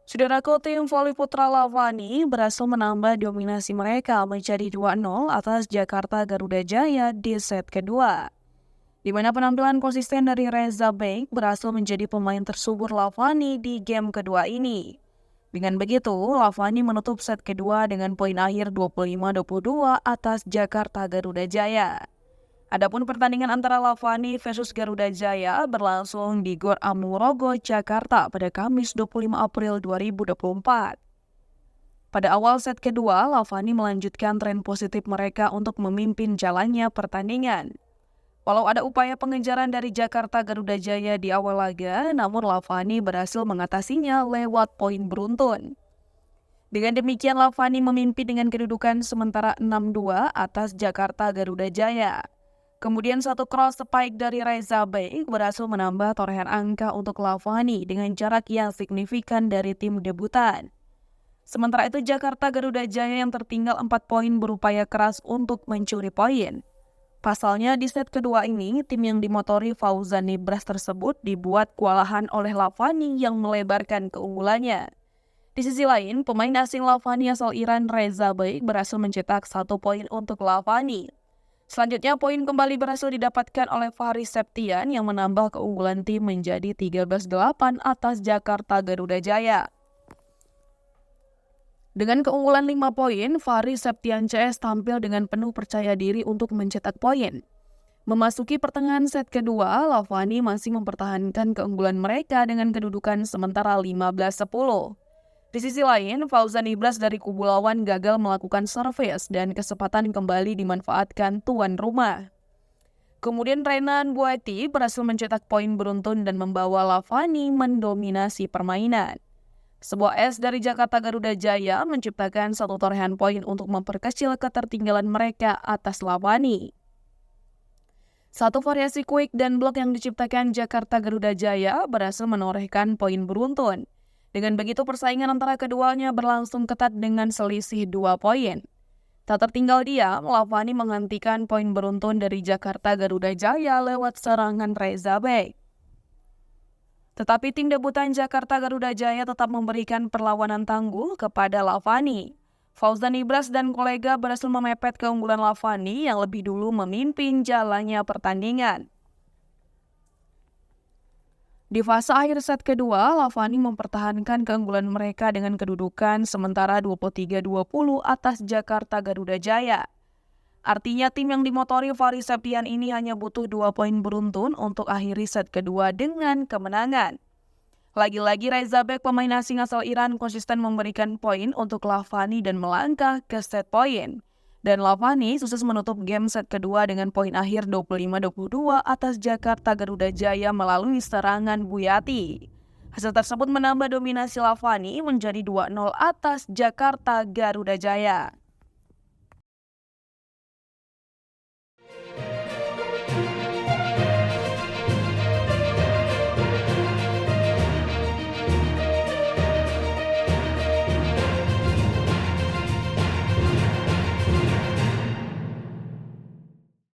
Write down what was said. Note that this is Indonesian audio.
Saudaraku, tim voli putra Lavani berhasil menambah dominasi mereka menjadi 2-0 atas Jakarta Garuda Jaya di set kedua. Di mana penampilan konsisten dari Reza Bek berhasil menjadi pemain tersubur Lavani di game kedua ini. Dengan begitu, Lavani menutup set kedua dengan poin akhir 25-22 atas Jakarta Garuda Jaya. Adapun pertandingan antara Lavani versus Garuda Jaya berlangsung di Gor Amurogo, Jakarta pada Kamis 25 April 2024. Pada awal set kedua, Lavani melanjutkan tren positif mereka untuk memimpin jalannya pertandingan. Walau ada upaya pengejaran dari Jakarta Garuda Jaya di awal laga, namun Lavani berhasil mengatasinya lewat poin beruntun. Dengan demikian, Lavani memimpin dengan kedudukan sementara 6-2 atas Jakarta Garuda Jaya. Kemudian satu cross spike dari Reza Bek berhasil menambah torehan angka untuk Lavani dengan jarak yang signifikan dari tim debutan. Sementara itu Jakarta Garuda Jaya yang tertinggal 4 poin berupaya keras untuk mencuri poin. Pasalnya di set kedua ini, tim yang dimotori Fauzan Nibras tersebut dibuat kewalahan oleh Lavani yang melebarkan keunggulannya. Di sisi lain, pemain asing Lavani asal Iran Reza Bek berhasil mencetak 1 poin untuk Lavani. Selanjutnya, poin kembali berhasil didapatkan oleh Faris Septian yang menambah keunggulan tim menjadi 13-8 atas Jakarta Garuda Jaya. Dengan keunggulan 5 poin, Faris Septian CS tampil dengan penuh percaya diri untuk mencetak poin. Memasuki pertengahan set kedua, Lavani masih mempertahankan keunggulan mereka dengan kedudukan sementara 15-10. Di sisi lain, Fauzan Ibras dari kubu lawan gagal melakukan servis dan kesempatan kembali dimanfaatkan tuan rumah. Kemudian Renan Buati berhasil mencetak poin beruntun dan membawa Lavani mendominasi permainan. Sebuah es dari Jakarta Garuda Jaya menciptakan 1 torehan poin untuk memperkecil ketertinggalan mereka atas Lavani. 1 variasi quick dan block yang diciptakan Jakarta Garuda Jaya berhasil menorehkan poin beruntun. Dengan begitu persaingan antara keduanya berlangsung ketat dengan selisih 2 poin. Tak tertinggal diam, Lavani menghentikan poin beruntun dari Jakarta Garuda Jaya lewat serangan Reza Bek. Tetapi tim debutan Jakarta Garuda Jaya tetap memberikan perlawanan tangguh kepada Lavani. Fauzan Ibras dan kolega berhasil memepet keunggulan Lavani yang lebih dulu memimpin jalannya pertandingan. Di fase akhir set kedua, Lavani mempertahankan keunggulan mereka dengan kedudukan sementara 23-20 atas Jakarta Garuda Jaya. Artinya tim yang dimotori Faris Septian ini hanya butuh 2 poin beruntun untuk akhiri set kedua dengan kemenangan. Lagi-lagi Reza Bek, pemain asing asal Iran, konsisten memberikan poin untuk Lavani dan melangkah ke set poin. Dan Lavani sukses menutup game set kedua dengan poin akhir 25-22 atas Jakarta Garuda Jaya melalui serangan Buyati. Hasil tersebut menambah dominasi Lavani menjadi 2-0 atas Jakarta Garuda Jaya.